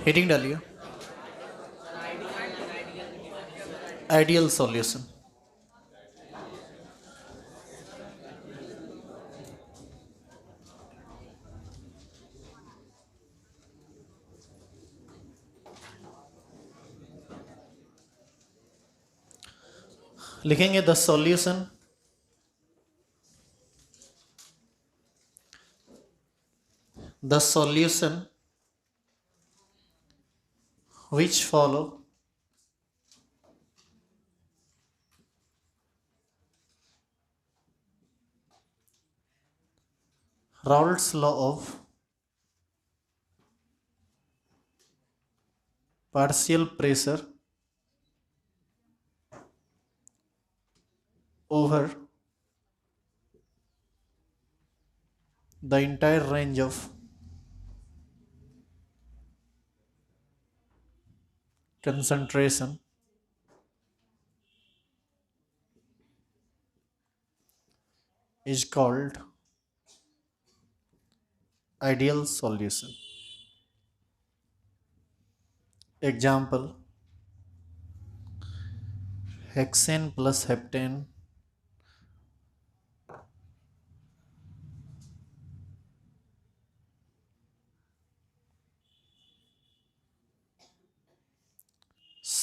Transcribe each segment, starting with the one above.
Heading डालिए। Ideal solution. लिखेंगे the solution which follow Raoult's law of partial pressure over the entire range of concentration is called ideal solution. Example: hexane plus heptane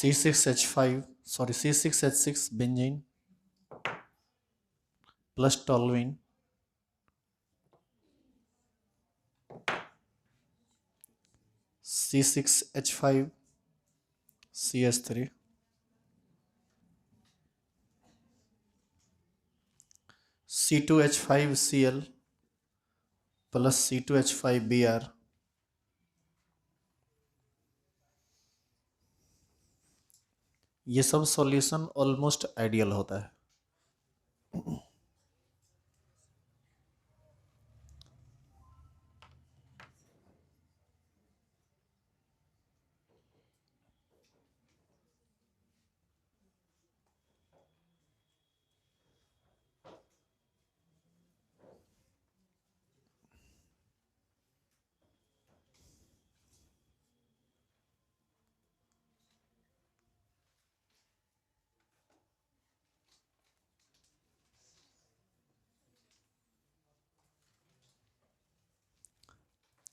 C6H6 benzene plus toluene C6H5CH3 C2H5Cl plus C2H5Br, ये सब solution almost ideal होता है।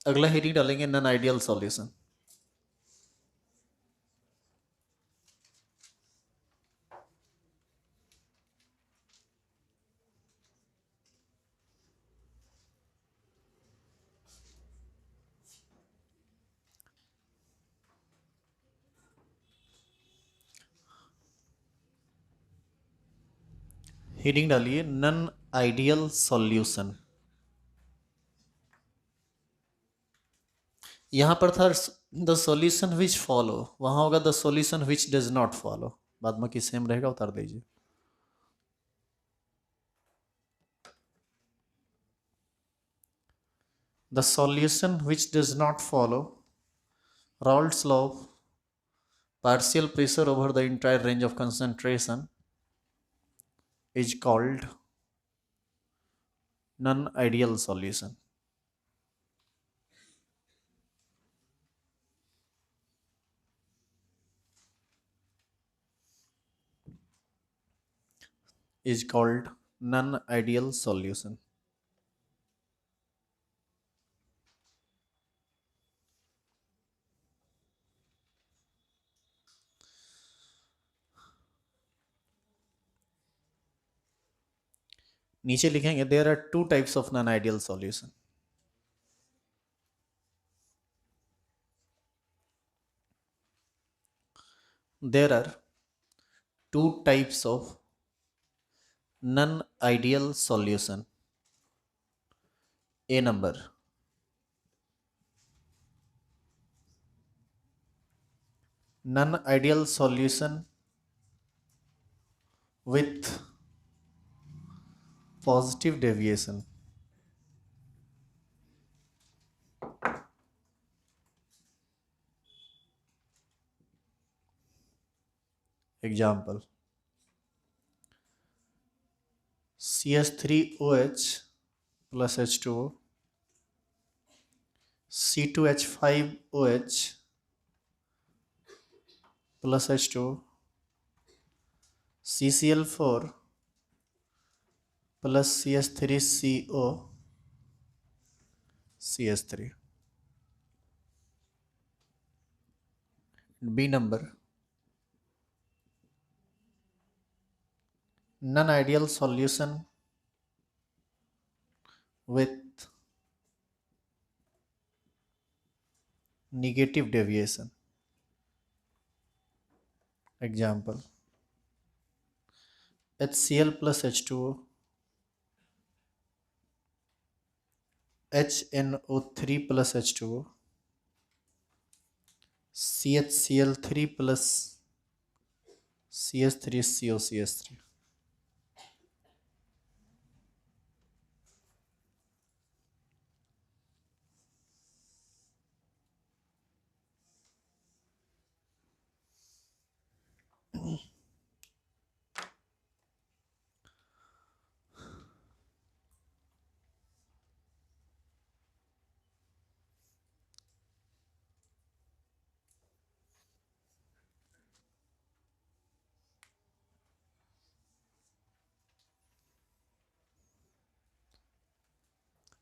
अगला heading डालेंगे non ideal solution. Heading डालिए non ideal solution. यहां पर था द सॉल्यूशन विच फॉलो, वहां होगा the solution which does not follow. बाद में की सेम रहेगा, उतार दीजिए। The solution which does not follow Raoult's law of partial pressure over the entire range of concentration is called non-ideal solution. Is called non-ideal solution. नीचे लिखेंगे there are two types of non-ideal solution. There are two types of non-ideal solution. A number. Non-ideal solution with positive deviation. Example: CH3OH plus H2O, C2H5OH plus H2, CCl4 plus CH3CO, CH3. B number, non-ideal solution with negative deviation. Example, HCl plus H2O, HNO3 plus H2O, CHCl3 plus CH3CO, CH3.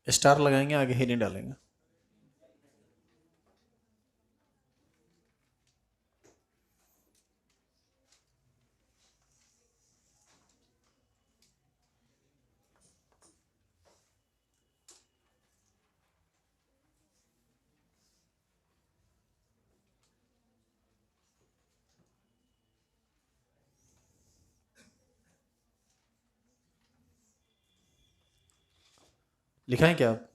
Star लगाएंगे, आगे ही नहीं डालेंगे. लिखा है क्या आप?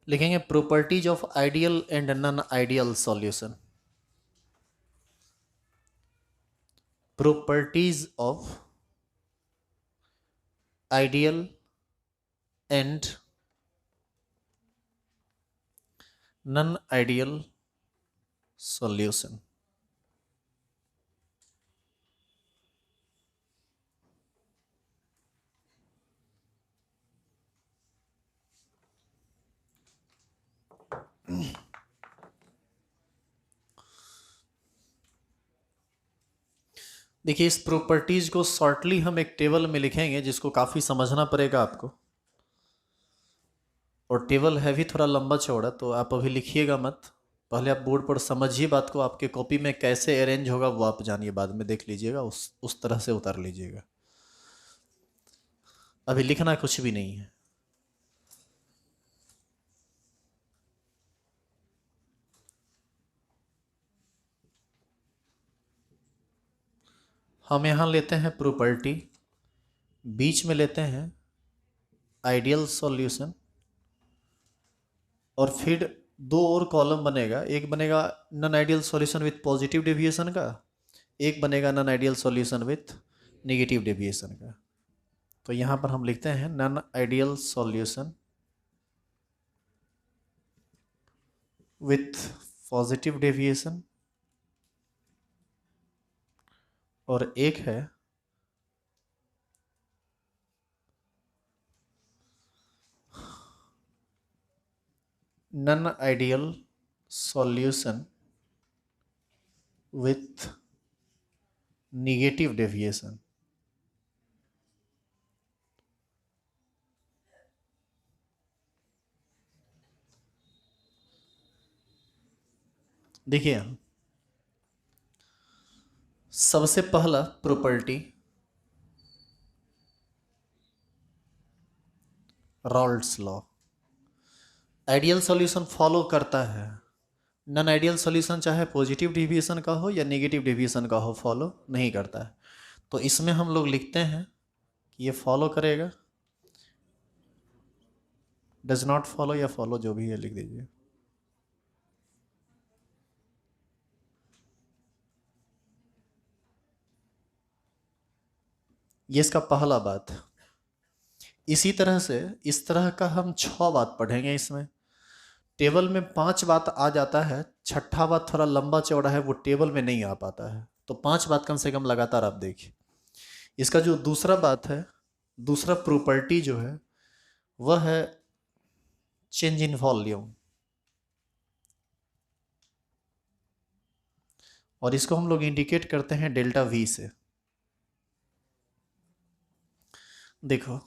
लिखेंगे properties of ideal and non ideal solution. Properties of ideal and non ideal solution. देखिए, इस प्रॉपर्टीज को शॉर्टली हम एक टेबल में लिखेंगे जिसको काफी समझना पड़ेगा आपको, और टेबल है भी थोड़ा लंबा चौड़ा, तो आप अभी लिखिएगा मत. पहले आप बोर्ड पर समझिए बात को, आपके कॉपी में कैसे अरेंज होगा वो आप जानिए, बाद में देख लीजिएगा, उस तरह से उतार लीजिएगा. अभी लिखना कुछ भी नहीं है. हम यहां लेते हैं प्रॉपर्टी, बीच में लेते हैं आइडियल सॉल्यूशन, और फिर दो और कॉलम बनेगा. एक बनेगा non ideal solution with positive deviation का, एक बनेगा non ideal solution with negative deviation का. तो यहां पर हम लिखते हैं non ideal solution with positive deviation, और एक है non ideal solution with negative deviation. देखिए, सबसे पहला property Raoult's law. Ideal solution follow करता है, नॉन आइडियल सॉल्यूशन चाहे पॉजिटिव डेविएशन का हो या नेगेटिव डेविएशन का हो फॉलो नहीं करता है. तो इसमें हम लोग लिखते हैं कि ये फॉलो करेगा, डज नॉट फॉलो या फॉलो, जो भी है लिख दीजिए. ये इसका पहला बात. इसी तरह से इस तरह का हम 6 बात पढ़ेंगे इसमें. टेबल में 5 बात आ जाता है, छठा बात थोड़ा लंबा चौड़ा है, वो टेबल में नहीं आ पाता है। तो 5 बात कम से कम लगातार आप देखिए। इसका जो दूसरा बात है, दूसरा प्रॉपर्टी जो है वह है चेंज इन वॉल्यूम, और इसको हम लोग इंडिकेट करते हैं डेल्टा वी से। देखो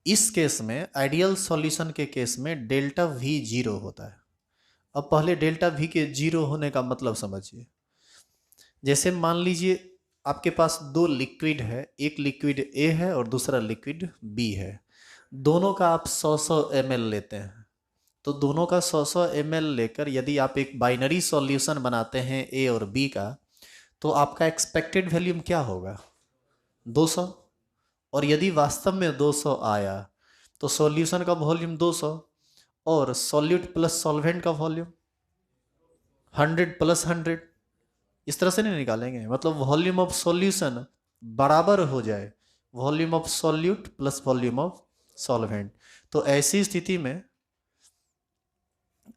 इस केस में, आइडियल सॉल्यूशन के केस में डेल्टा वी जीरो होता है। अब पहले डेल्टा वी के जीरो होने का मतलब समझिए। जैसे मान लीजिए आपके पास दो लिक्विड है, एक लिक्विड ए है और दूसरा लिक्विड बी है। दोनों का आप 100-100 ml लेते हैं, तो दोनों का 100-100 ml लेकर यदि आप एक बाइनरी सॉल्यूशन बनाते हैं ए और बी का, तो आपका एक्सपेक्टेड वॉल्यूम क्या होगा? 200। और यदि वास्तव में 200 आया तो सॉल्यूशन का वॉल्यूम 200 और सॉल्यूट प्लस सॉल्वेंट का वॉल्यूम 100 प्लस 100। इस तरह से नहीं निकालेंगे, मतलब वॉल्यूम ऑफ सॉल्यूशन बराबर हो जाए volume of solute plus volume of solvent. तो ऐसी स्थिति में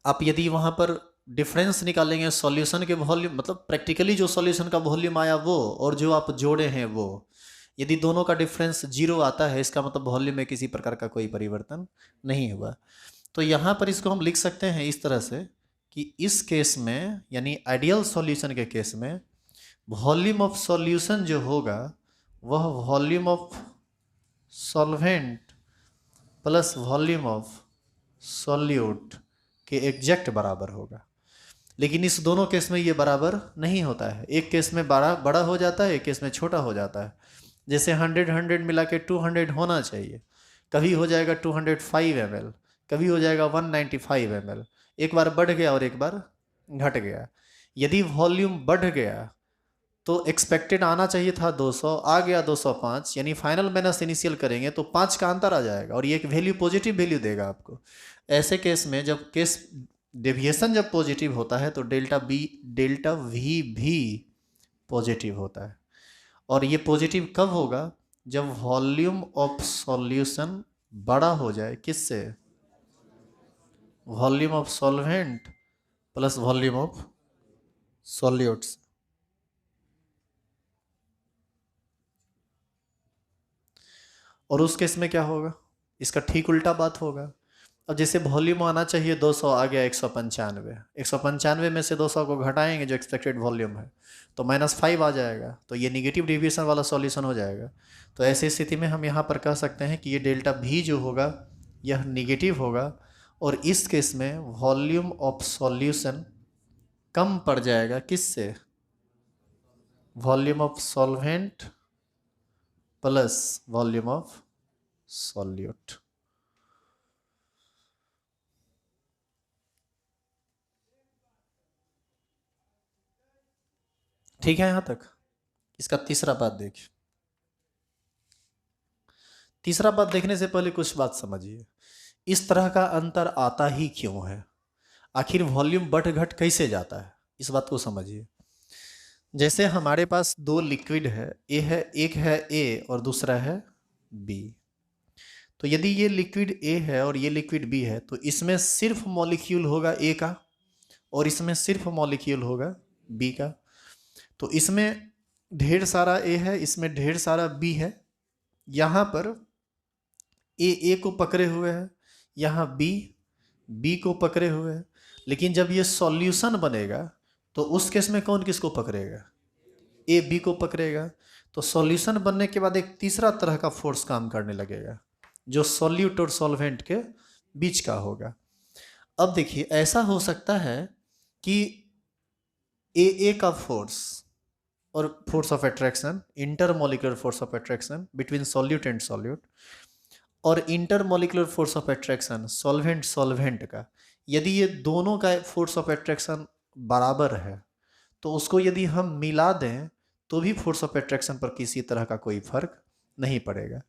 आप यदि वहां पर डिफरेंस निकालेंगे सॉल्यूशन के वॉल्यूम, मतलब प्रैक्टिकली जो सॉल्यूशन का वॉल्यूम आया वो और जो आप जोड़े हैं वो, यदि दोनों का डिफरेंस 0 आता है, इसका मतलब वॉल्यूम में किसी प्रकार का कोई परिवर्तन नहीं हुआ। तो यहाँ पर इसको हम लिख सकते हैं इस तरह से कि इस केस में, यानी आइडियल सॉल्यूशन के केस में, वॉल्यूम ऑफ सॉल्यूशन जो होगा वह volume of solvent plus volume of solute के एग्जैक्ट बराबर होगा। लेकिन इस दोनों केस में ये बराबर नहीं होता है। एक केस में बड़ा हो जाता है, एक केस में छोटा हो जाता है। जैसे 100 मिला के 200 होना चाहिए, कभी हो जाएगा 205 ml, कभी हो जाएगा 195 ml। एक बार बढ़ गया और एक बार घट गया। यदि वॉल्यूम बढ़ गया तो एक्सपेक्टेड आना चाहिए था 200, आ गया 205, यानी फाइनल माइनस इनिशियल करेंगे तो 5 का अंतर आ जाएगा और ये एक वैल्यू पॉजिटिव वैल्यू देगा आपको। ऐसे केस में जब केस डेविएशन जब पॉजिटिव होता है तो डेल्टा वी भी पॉजिटिव होता है। और ये पॉजिटिव कब होगा? जब वॉल्यूम ऑफ सॉल्यूशन बड़ा हो जाए, किससे? Volume of solvent plus volume of solutes. और उस केस में क्या होगा? इसका ठीक उल्टा बात होगा। अब जैसे वॉल्यूम आना चाहिए 200, आ गया 195। 195 में से 200 को घटाएंगे जो एक्सपेक्टेड वॉल्यूम है, तो -5 आ जाएगा। तो ये निगेटिव डेविएशन वाला सॉल्यूशन हो जाएगा। तो ऐसी स्थिति में हम यहाँ पर कह सकते हैं कि ये डेल्टा भी जो होगा यह निगेटिव होगा, और इस केस में वॉल्यूम ऑफ सॉल्यूशन कम पड़ जाएगा किससे? Volume of solvent plus volume of solute. ठीक है यहां तक? इसका तीसरा बात देखिए। तीसरा बात देखने से पहले कुछ बात समझिए, इस तरह का अंतर आता ही क्यों है? आखिर वॉल्यूम बढ़ घट कैसे जाता है, इस बात को समझिए। जैसे हमारे पास दो लिक्विड है, एक है ए और दूसरा है बी। तो यदि ये लिक्विड ए है और ये लिक्विड बी है, तो इसमें सिर्फ मॉलिक्यूल होगा ए का और इसमें सिर्फ मॉलिक्यूल होगा बी का। तो इसमें ढेर सारा ए है, इसमें ढेर सारा बी है। यहाँ पर ए को पकड़े हुए है, यहाँ बी को पकड़े हुए है। लेकिन जब ये सॉल्यूशन बनेगा तो उस केस में कौन किसको पकड़ेगा? ए बी को पकड़ेगा। तो सॉल्यूशन बनने के बाद एक तीसरा तरह का फोर्स काम करने लगेगा जो सॉल्यूट और सॉल्वेंट के बीच का होगा। अब देखिए, ऐसा हो सकता है कि ए का फोर्स और force of attraction, intermolecular force of attraction between solute and solute, और intermolecular force of attraction solvent का, यदि ये दोनों का फोर्स ऑफ अट्रैक्शन बराबर है तो उसको यदि हम मिला दें तो भी फोर्स ऑफ अट्रैक्शन पर किसी तरह का कोई फर्क नहीं पड़ेगा।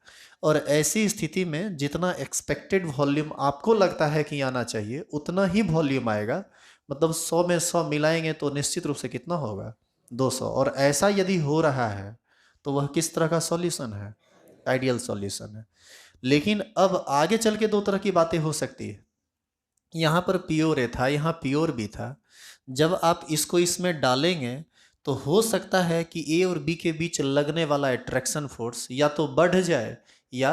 और ऐसी स्थिति में जितना एक्सपेक्टेड वॉल्यूम आपको लगता है कि आना चाहिए उतना ही वॉल्यूम आएगा। मतलब 100 में 100 मिलाएंगे तो निश्चित रूप से कितना होगा? 200। और ऐसा यदि हो रहा है तो वह किस तरह का सॉल्यूशन है? आइडियल सॉल्यूशन है। लेकिन अब आगे चल के दो तरह की बातें हो सकती है। यहाँ पर प्योर ए था, यहाँ प्योर बी था। जब आप इसको इसमें डालेंगे तो हो सकता है कि ए और बी के बीच लगने वाला अट्रैक्शन फोर्स या तो बढ़ जाए या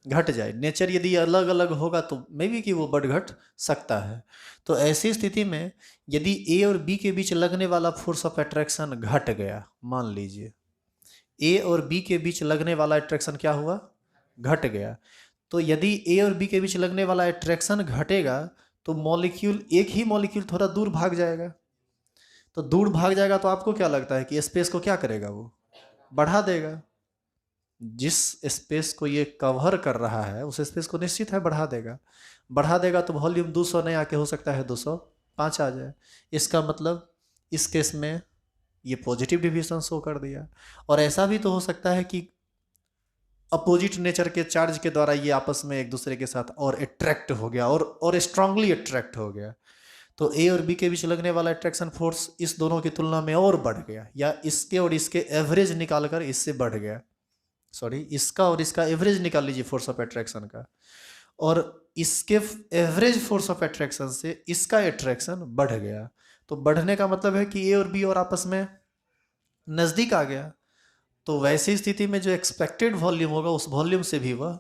घट जाए। नेचर यदि अलग अलग होगा तो मे बी कि वो बढ़ घट सकता है। तो ऐसी स्थिति में यदि ए और बी के बीच लगने वाला फोर्स ऑफ अट्रैक्शन घट गया, मान लीजिए ए और बी के बीच लगने वाला अट्रैक्शन क्या हुआ, घट गया, तो यदि ए और बी के बीच लगने वाला अट्रैक्शन घटेगा तो मॉलिक्यूल, एक ही मॉलिक्यूल थोड़ा दूर भाग जाएगा। तो दूर भाग जाएगा तो आपको क्या लगता है कि स्पेस को क्या करेगा, वो बढ़ा देगा। जिस स्पेस को ये कवर कर रहा है उस स्पेस को निश्चित है बढ़ा देगा। बढ़ा देगा तो वॉल्यूम 200 नहीं आके हो सकता है 205 आ जाए। इसका मतलब इस केस में ये पॉजिटिव डिविएशन शो कर दिया। और ऐसा भी तो हो सकता है कि अपोजिट नेचर के चार्ज के द्वारा ये आपस में एक दूसरे के साथ और अट्रैक्ट हो गया और स्ट्रांगली अट्रैक्ट हो गया। तो ए और बी के बीच लगने वाला अट्रैक्शन फोर्स इस दोनों की तुलना में और बढ़ गया, या इसके और इसके एवरेज निकालकर इससे बढ़ गया। सॉरी, इसका और इसका एवरेज निकाल लीजिए फोर्स ऑफ अट्रैक्शन का, और इसके एवरेज फोर्स ऑफ अट्रैक्शन से इसका अट्रैक्शन बढ़ गया। तो बढ़ने का मतलब है कि ए और बी और आपस में नज़दीक आ गया। तो वैसी स्थिति में जो एक्सपेक्टेड वॉल्यूम होगा उस वॉल्यूम से भी वह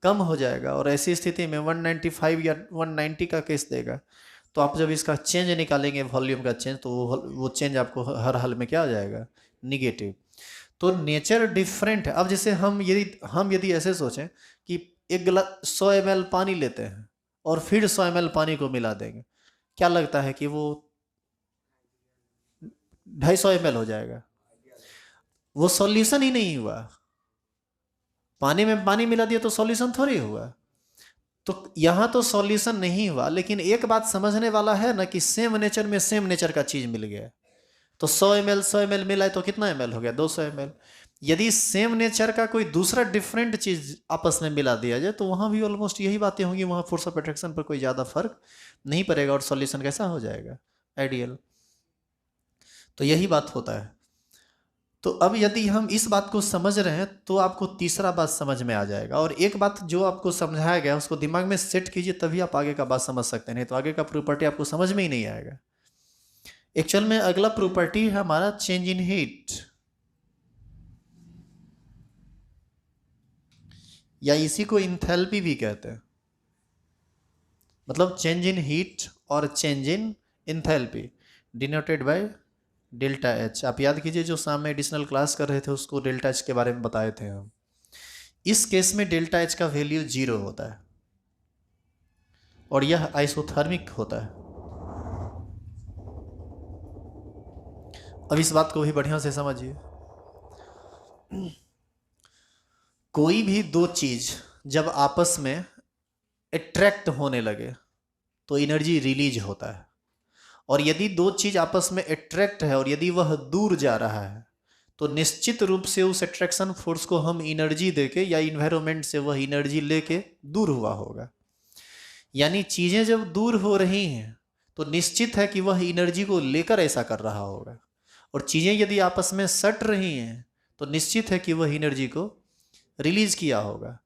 कम हो जाएगा। और ऐसी स्थिति में 195 या 190 का केस देगा। तो आप जब इसका चेंज निकालेंगे, वॉल्यूम का चेंज, तो वो चेंज आपको हर हाल में क्या आ जाएगा, निगेटिव। तो नेचर डिफरेंट है। अब जैसे हम यदि ऐसे सोचें कि एक गिलास 100 ml पानी लेते हैं और फिर 100 ml पानी को मिला देंगे, क्या लगता है कि वो 250 ml हो जाएगा? वो सॉल्यूशन ही नहीं हुआ। पानी में पानी मिला दिया तो सॉल्यूशन थोड़ी हुआ। तो यहाँ तो सॉल्यूशन नहीं हुआ, लेकिन एक बात समझने वाला है ना कि सेम नेचर में सेम नेचर का चीज मिल गया। तो 100 ml मिला है तो कितना ml हो गया, 200 ml। यदि सेम नेचर का कोई दूसरा डिफरेंट चीज आपस में मिला दिया जाए तो वहां भी ऑलमोस्ट यही बातें होंगी, वहां फोर्स ऑफ अट्रैक्शन पर कोई ज्यादा फर्क नहीं पड़ेगा और सॉल्यूशन कैसा हो जाएगा, आइडियल। तो यही बात होता है। तो अब यदि हम इस बात को समझ रहे हैं तो आपको तीसरा बात समझ में आ जाएगा। और एक बात जो आपको समझाया गया उसको दिमाग में सेट कीजिए, तभी आप आगे का बात समझ सकते हैं, नहीं तो आगे का प्रॉपर्टी आपको समझ में ही नहीं आएगा। एक्चुअल में अगला प्रॉपर्टी है हमारा चेंज इन हीट, या इसी को इंथैल्पी भी कहते हैं। मतलब चेंज इन हीट और change in enthalpy denoted by delta H. आप याद कीजिए जो शाम में एडिशनल क्लास कर रहे थे उसको डेल्टा एच के बारे में बताए थे हम। इस केस में डेल्टा एच का वैल्यू 0 होता है और यह आइसोथर्मिक होता है। अब इस बात को भी बढ़िया से समझिए। कोई भी दो चीज जब आपस में अट्रैक्ट होने लगे तो एनर्जी रिलीज होता है। और यदि दो चीज आपस में अट्रैक्ट है और यदि वह दूर जा रहा है तो निश्चित रूप से उस अट्रैक्शन फोर्स को हम एनर्जी देके या इन्वायरमेंट से वह एनर्जी लेके दूर हुआ होगा। यानी चीजें जब दूर हो रही हैं तो निश्चित है कि वह एनर्जी को लेकर ऐसा कर रहा होगा। और चीजें यदि आपस में सट रही हैं तो निश्चित है कि वह एनर्जी को रिलीज किया होगा।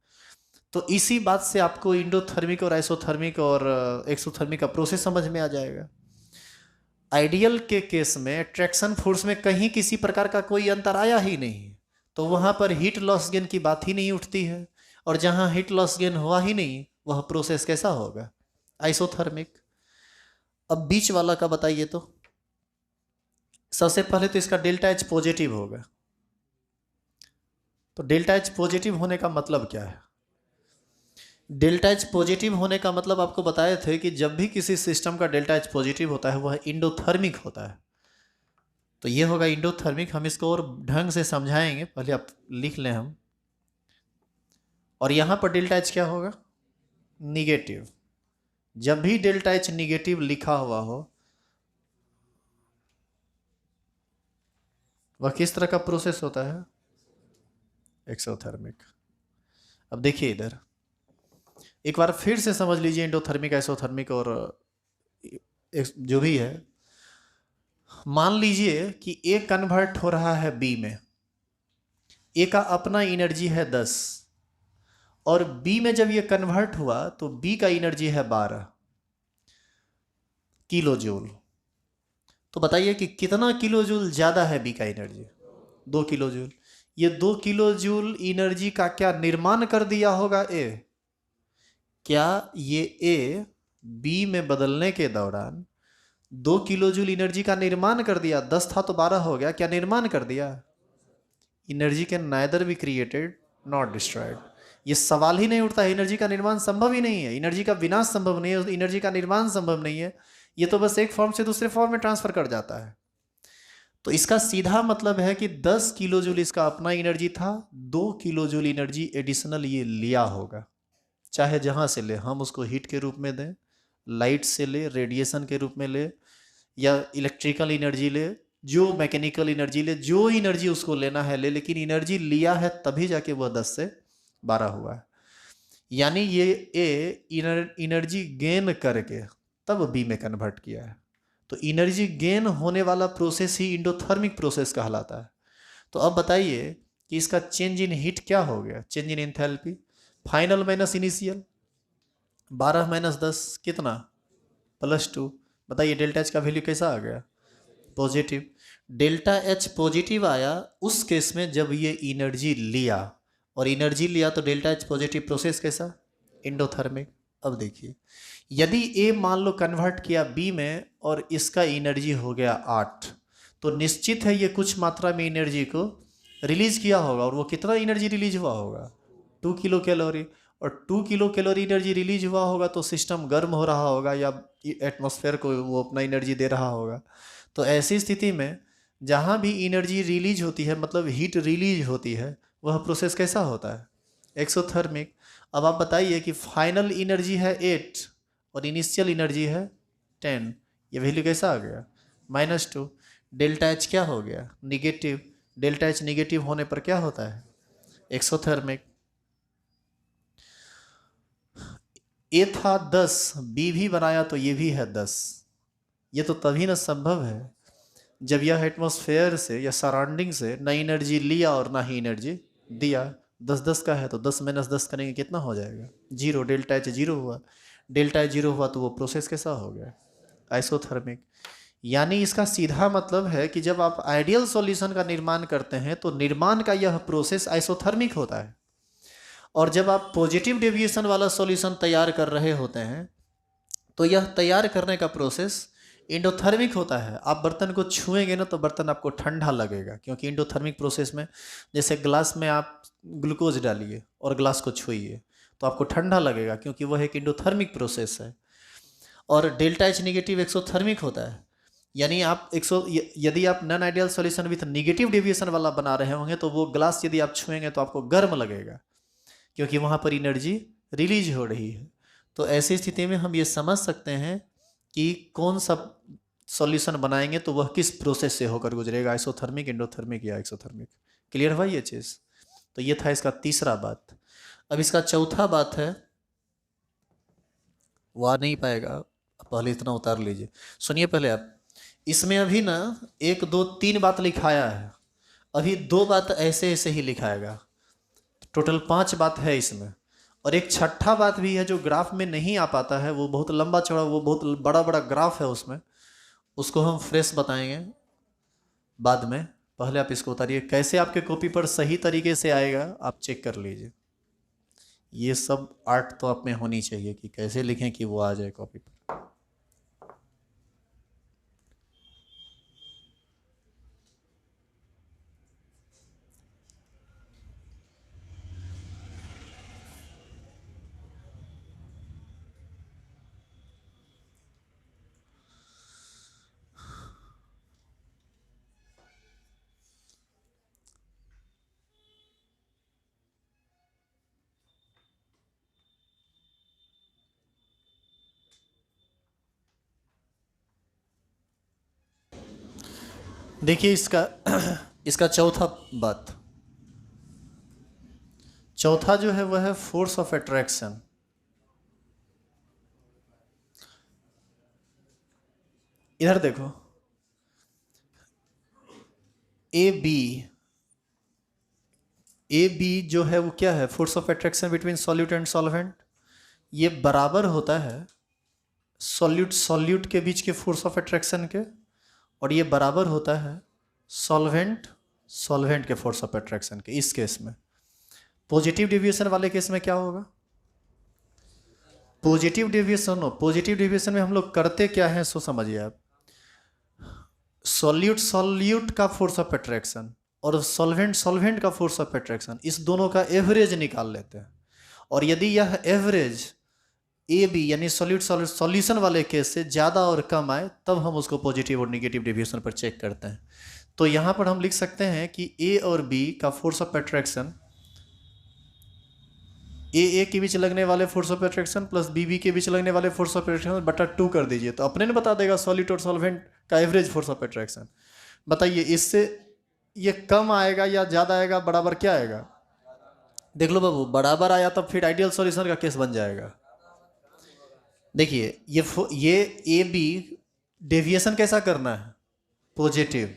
तो इसी बात से आपको इंडोथर्मिक और आइसोथर्मिक और एक्सोथर्मिक का प्रोसेस समझ में आ जाएगा। आइडियल के केस में अट्रैक्शन फोर्स में कहीं किसी प्रकार का कोई अंतर आया ही नहीं, तो वहां पर हीट लॉस गेन की बात ही नहीं उठती है। और जहां हीट लॉस गेन हुआ ही नहीं वह प्रोसेस कैसा होगा, आइसोथर्मिक। अब बीच वाला का बताइए। तो सबसे पहले तो इसका डेल्टा एच पॉजिटिव होगा। तो डेल्टा एच पॉजिटिव होने का मतलब क्या है? डेल्टा एच पॉजिटिव होने का मतलब आपको बताए थे कि जब भी किसी सिस्टम का डेल्टा एच पॉजिटिव होता है वह इंडोथर्मिक होता है। तो ये होगा इंडोथर्मिक। हम इसको और ढंग से समझाएंगे, पहले आप लिख लें हम। और यहां पर डेल्टा एच क्या होगा, निगेटिव। जब भी डेल्टा एच निगेटिव लिखा हुआ हो वह किस तरह का प्रोसेस होता है, एक्सोथर्मिक। अब देखिए इधर एक बार फिर से समझ लीजिए इंडोथर्मिक, आइसोथर्मिक और जो भी है। मान लीजिए कि ए कन्वर्ट हो रहा है बी में, ए का अपना एनर्जी है 10 और बी में जब ये कन्वर्ट हुआ तो बी का एनर्जी है 12। Kilo joule. तो बताइए कि कितना किलो जूल ज़्यादा है बी का एनर्जी? 2 kilo joule. ये 2 किलो जूल एनर्जी का क्या निर्माण कर दिया होगा ए? क्या ये ए बी में बदलने के दौरान 2 किलो जूल एनर्जी का निर्माण कर दिया? 10 था तो 12 हो गया, क्या निर्माण कर दिया? Energy can neither be created not destroyed. ये सवाल ही नहीं उठता है, एनर्जी का निर्माण संभव ही नहीं है, एनर्जी का विनाश संभव नहीं है, एनर्जी का निर्माण संभव नहीं है। ये तो बस एक फॉर्म से दूसरे फॉर्म में ट्रांसफर कर जाता है। तो इसका सीधा मतलब है कि 10 किलो जूल इसका अपना एनर्जी था, 2 किलो जूल एनर्जी एडिशनल ये लिया होगा। चाहे जहां से ले, हम उसको हीट के रूप में दें, लाइट से ले, रेडिएशन के रूप में ले, या इलेक्ट्रिकल एनर्जी ले, जो मैकेनिकल एनर्जी ले, जो एनर्जी उसको लेना है ले, लेकिन एनर्जी लिया है तभी जाके वह 10 से 12 हुआ है। यानी ये ए एनर्जी गेन करके तब बी में कन्वर्ट किया है। तो एनर्जी गेन होने वाला प्रोसेस ही इंडोथर्मिक प्रोसेस कहलाता है। तो अब बताइए कि इसका चेंज इन हीट क्या हो गया? Change in enthalpy, final minus initial, 12 minus 10 कितना? +2। बताइए डेल्टा एच का वैल्यू कैसा आ गया? पॉजिटिव। डेल्टा एच पॉजिटिव आया उस केस में जब ये एनर्जी लिया, और एनर्जी लिया तो डेल्टा एच पॉजिटिव, प्रोसेस कैसा? इंडोथर्मिक। अब देखिए, यदि ए मान लो कन्वर्ट किया बी में और इसका एनर्जी हो गया 8, तो निश्चित है ये कुछ मात्रा में एनर्जी को रिलीज किया होगा, और वो कितना एनर्जी रिलीज हुआ होगा? 2 किलो कैलोरी। और 2 किलो कैलोरी एनर्जी रिलीज हुआ होगा तो सिस्टम गर्म हो रहा होगा, या एटमॉस्फेयर को वो अपना एनर्जी दे रहा होगा। तो ऐसी स्थिति में जहाँ भी एनर्जी रिलीज होती है, मतलब हीट रिलीज होती है, वह प्रोसेस कैसा होता है? एक्सोथर्मिक। अब आप बताइए कि फाइनल एनर्जी है 8 और इनिशियल एनर्जी है 10, ये वैल्यू कैसा आ गया? -2। डेल्टा एच क्या हो गया? निगेटिव। डेल्टा एच निगेटिव होने पर क्या होता है? एक्सोथर्मिक। ए था 10, बी भी बनाया तो ये भी है 10। ये तो तभी ना संभव है जब यह एटमॉस्फेयर से या सराउंडिंग से ना एनर्जी लिया और ना ही एनर्जी दिया। 10-10 का है तो 10 माइनस 10 करेंगे कितना हो जाएगा? 0। डेल्टा एच 0 हुआ। डेल्टा एच 0 हुआ तो वो प्रोसेस कैसा हो गया? आइसोथर्मिक। यानी इसका सीधा मतलब है कि जब आप आइडियल सॉल्यूशन का निर्माण करते हैं तो निर्माण का यह प्रोसेस आइसोथर्मिक होता है, और जब आप पॉजिटिव डेविएशन वाला सॉल्यूशन तैयार कर रहे होते हैं तो यह तैयार करने का प्रोसेस इंडोथर्मिक होता है। आप बर्तन को छुएंगे ना तो बर्तन आपको ठंडा लगेगा, क्योंकि इंडोथर्मिक प्रोसेस में जैसे ग्लास में आप ग्लूकोज डालिए और ग्लास को छुइए तो आपको ठंडा लगेगा, क्योंकि वह एक इंडोथर्मिक प्रोसेस है। और डेल्टा एच निगेटिव एक्सोथर्मिक होता है। यानी आप यदि आप non ideal solution with negative deviation वाला बना रहे होंगे तो वो ग्लास यदि आप छुएंगे तो आपको गर्म लगेगा, क्योंकि वहाँ पर एनर्जी रिलीज हो रही है। तो ऐसी स्थिति में हम ये समझ सकते हैं कि कौन सा सॉल्यूशन बनाएंगे तो वह किस प्रोसेस से होकर गुजरेगा, आइसोथर्मिक, इंडोथर्मिक या एक्सोथर्मिक। क्लियर हुआ ये चीज़? तो ये था इसका तीसरा बात। अब इसका चौथा बात है, वो आ नहीं पाएगा, पहले इतना उतार लीजिए, सुनिए पहले आप। इसमें अभी ना 1 2 3 बात लिखाया है, अभी 2 बात ऐसे ऐसे ही लिखाएगा, टोटल 5 बात है इसमें। और एक छठा बात भी है जो ग्राफ में नहीं आ पाता है, वो बहुत लंबा चौड़ा, वो बहुत बड़ा बड़ा ग्राफ है उसमें, उसको हम फ्रेश बताएंगे बाद में। पहले आप इसको उतारिए, कैसे आपके कॉपी पर सही तरीके से आएगा आप चेक कर लीजिए। ये सब आर्ट तो आप में होनी चाहिए कि कैसे लिखें कि वो आ जाए कॉपी पर। देखिए इसका इसका चौथा बात, चौथा जो है वह है फोर्स ऑफ अट्रैक्शन। इधर देखो, ए बी जो है वो क्या है? Force of attraction between solute and solvent. ये बराबर होता है सॉल्यूट सॉल्यूट के बीच के फोर्स ऑफ अट्रैक्शन के, और ये बराबर होता है सॉल्वेंट सॉल्वेंट के फोर्स ऑफ अट्रैक्शन के। इस केस में पॉजिटिव डेविएशन वाले केस में क्या होगा? पॉजिटिव डेविएशन हो, पॉजिटिव डेविएशन में हम लोग करते क्या है सो समझिए आप। सॉल्यूट सॉल्यूट का फोर्स ऑफ अट्रैक्शन और सॉल्वेंट सॉल्वेंट का फोर्स ऑफ अट्रैक्शन, इस दोनों का एवरेज निकाल लेते हैं, और यदि यह एवरेज ए बी यानी सॉल्यूट सॉल्यूशन वाले केस से ज़्यादा और कम आए तब हम उसको पॉजिटिव और निगेटिव डेविएशन पर चेक करते हैं। तो यहाँ पर हम लिख सकते हैं कि ए और बी का फोर्स ऑफ अट्रैक्शन, ए के बीच लगने वाले force of attraction plus B के बीच लगने वाले फोर्स ऑफ अट्रैक्शन बटा 2 कर दीजिए, तो अपने ने बता देगा सॉलिड और सॉल्वेंट का एवरेज फोर्स ऑफ अट्रैक्शन। बताइए इससे ये कम आएगा या ज़्यादा आएगा, बराबर क्या आएगा? देख लो बाबू, बराबर आया तब फिर आइडियल सॉल्यूशन का केस बन जाएगा। देखिए ये ए बी डेविएशन कैसा करना है? पॉजिटिव।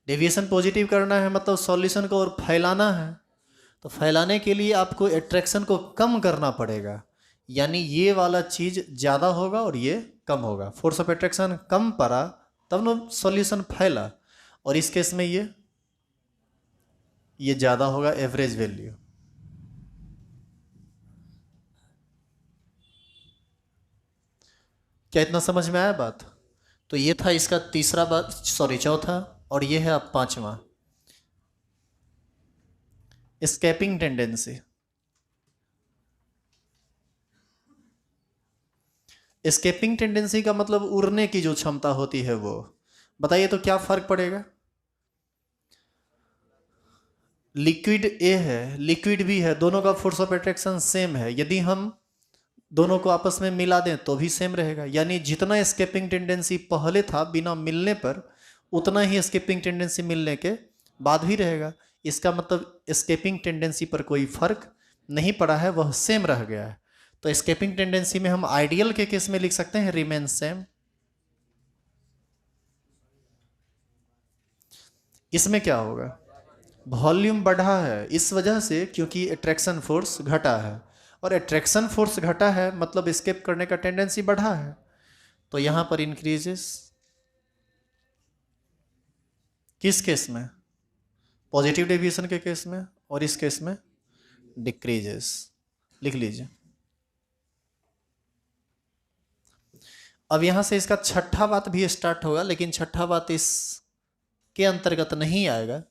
डेविएशन पॉजिटिव करना है मतलब सॉल्यूशन को और फैलाना है, तो फैलाने के लिए आपको अट्रैक्शन को कम करना पड़ेगा, यानी ये वाला चीज़ ज़्यादा होगा और ये कम होगा। फोर्स ऑफ अट्रैक्शन कम पड़ा तब ना सॉल्यूशन फैला, और इस केस में ये ज़्यादा होगा एवरेज वैल्यू। क्या इतना समझ में आया बात? तो ये था इसका तीसरा बात, सॉरी चौथा, और ये है अब पांचवा, एस्केपिंग टेंडेंसी। एस्केपिंग टेंडेंसी का मतलब उड़ने की जो क्षमता होती है वो। बताइए तो क्या फर्क पड़ेगा? लिक्विड ए है, लिक्विड भी है, दोनों का फोर्स ऑफ अट्रैक्शन सेम है, यदि हम दोनों को आपस में मिला दें तो भी सेम रहेगा, यानी जितना एस्केपिंग टेंडेंसी पहले था बिना मिलने पर, उतना ही एस्केपिंग टेंडेंसी मिलने के बाद भी रहेगा। इसका मतलब एस्केपिंग टेंडेंसी पर कोई फर्क नहीं पड़ा है, वह सेम रह गया है। तो एस्केपिंग टेंडेंसी में हम आइडियल के केस में लिख सकते हैं रिमेन सेम। इसमें क्या होगा? वॉल्यूम बढ़ा है इस वजह से क्योंकि अट्रैक्शन फोर्स घटा है, और अट्रैक्शन फोर्स घटा है मतलब एस्केप करने का टेंडेंसी बढ़ा है, तो यहां पर इंक्रीजेस। किस केस में? पॉजिटिव डेविएशन के केस में, और इस केस में डिक्रीजेस। लिख लीजिए। अब यहां से इसका छठा बात भी स्टार्ट होगा, लेकिन छठा बात इस के अंतर्गत नहीं आएगा,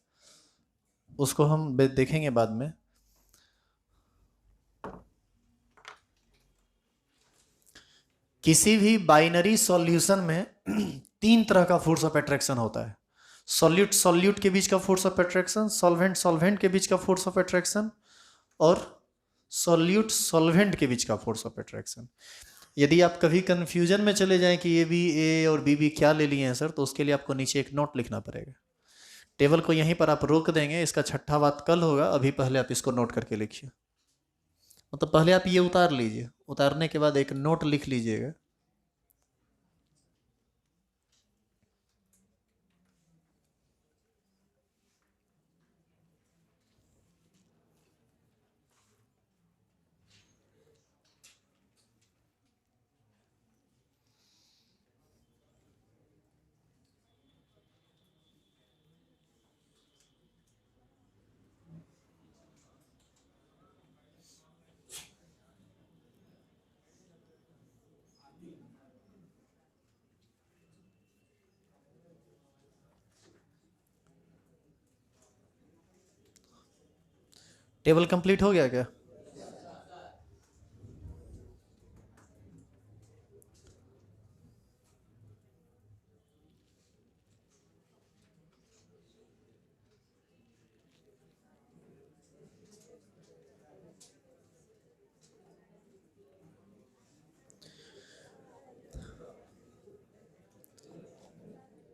उसको हम देखेंगे बाद में। किसी भी बाइनरी सॉल्यूशन में 3 तरह का फोर्स ऑफ अट्रैक्शन होता है। सॉल्यूट सॉल्यूट के बीच का force of attraction, solvent solvent के बीच का फोर्स ऑफ अट्रैक्शन, और सॉल्यूट सॉल्वेंट के बीच का फोर्स ऑफ अट्रैक्शन। यदि आप कभी कंफ्यूजन में चले जाएं कि ये भी ए और बी क्या ले लिए हैं सर, तो उसके लिए आपको नीचे एक नोट लिखना पड़ेगा। टेबल को यहीं पर आप रोक देंगे, इसका छठा बात कल होगा, अभी पहले आप इसको नोट करके लिखिए। मतलब पहले आप ये उतार लीजिए, उतारने के बाद एक नोट लिख लीजिएगा। टेबल कंप्लीट हो गया क्या?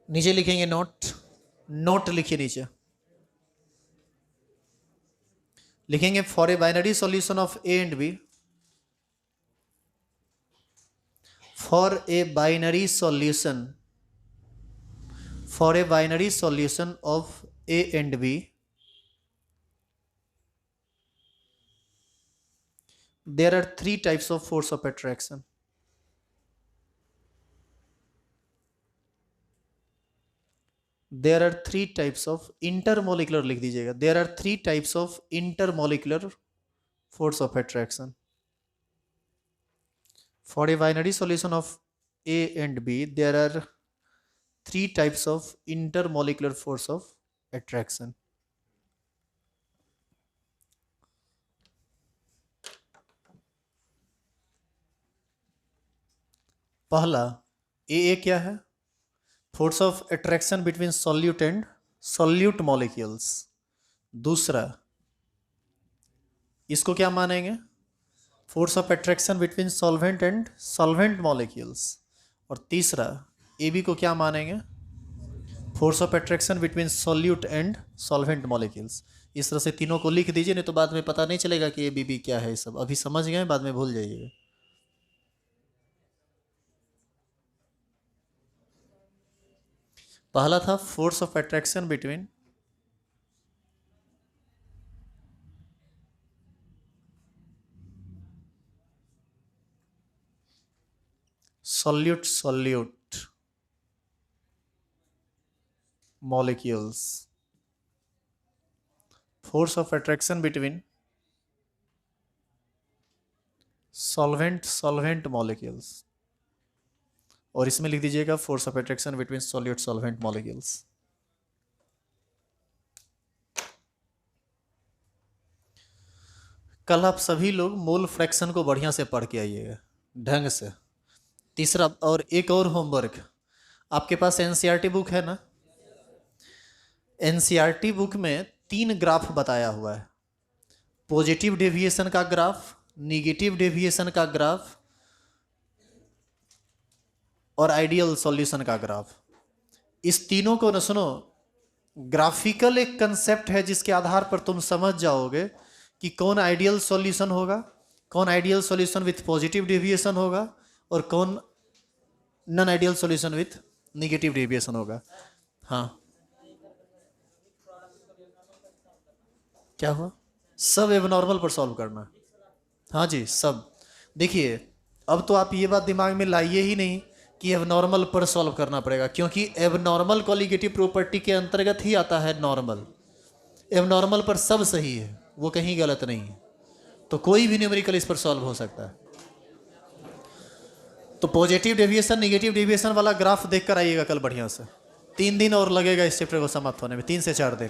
नीचे लिखेंगे नोट, नोट लिखिए नीचे। लिखेंगे for a binary solution of A and B, for a binary solution, for a binary solution of A and B, there are 3 types of force of attraction. There are three types of intermolecular, लिख दीजिएगा, there are three types of intermolecular force of attraction. For a binary solution of A and B, there are three types of intermolecular force of attraction. पहला ए क्या है? Force of attraction between solute and solute molecules. दूसरा, इसको क्या मानेंगे? Force of attraction between solvent and solvent molecules. और तीसरा, A B को क्या मानेंगे? Force of attraction between solute and solvent molecules. इस तरह से तीनों को लिख दीजिए, नहीं तो बाद में पता नहीं चलेगा कि ए बी बी क्या है. सब अभी समझ गए, बाद में भूल जाइएगा. पहला था force of attraction between solute molecules. Force of attraction between solvent molecules. और इसमें लिख दीजिएगा force of attraction between solvent molecules. कल आप सभी लोग मोल फ्रैक्शन को बढ़िया से पढ़ के आइएगा ढंग से. तीसरा, और एक और होमवर्क, आपके पास एनसीईआरटी बुक है ना? एनसीईआरटी बुक में 3 ग्राफ बताया हुआ है. पॉजिटिव डेविएशन का ग्राफ, निगेटिव डेविएशन का ग्राफ और आइडियल सॉल्यूशन का ग्राफ. इस तीनों को न सुनो, ग्राफिकल एक कंसेप्ट है जिसके आधार पर तुम समझ जाओगे कि कौन आइडियल सॉल्यूशन होगा, कौन ideal solution with positive deviation होगा और कौन non ideal solution with negative deviation होगा. हाँ, क्या हुआ? सब एबनॉर्मल पर सॉल्व करना. हाँ जी, सब. देखिए, अब तो आप ये बात दिमाग में लाइए ही नहीं कि एबनॉर्मल पर सॉल्व करना पड़ेगा, क्योंकि एबनॉर्मल कॉलिगेटिव प्रॉपर्टी के अंतर्गत ही आता है नॉर्मल. एबनॉर्मल पर सब सही है, वो कहीं गलत नहीं है. तो कोई भी न्यूमेरिकल इस पर सॉल्व हो सकता है. तो पॉजिटिव डेविएशन नेगेटिव डेविएशन वाला ग्राफ देख कर आइएगा कल बढ़िया से. 3 दिन और लगेगा इस चैप्टर को समाप्त होने में, 3 से 4 दिन.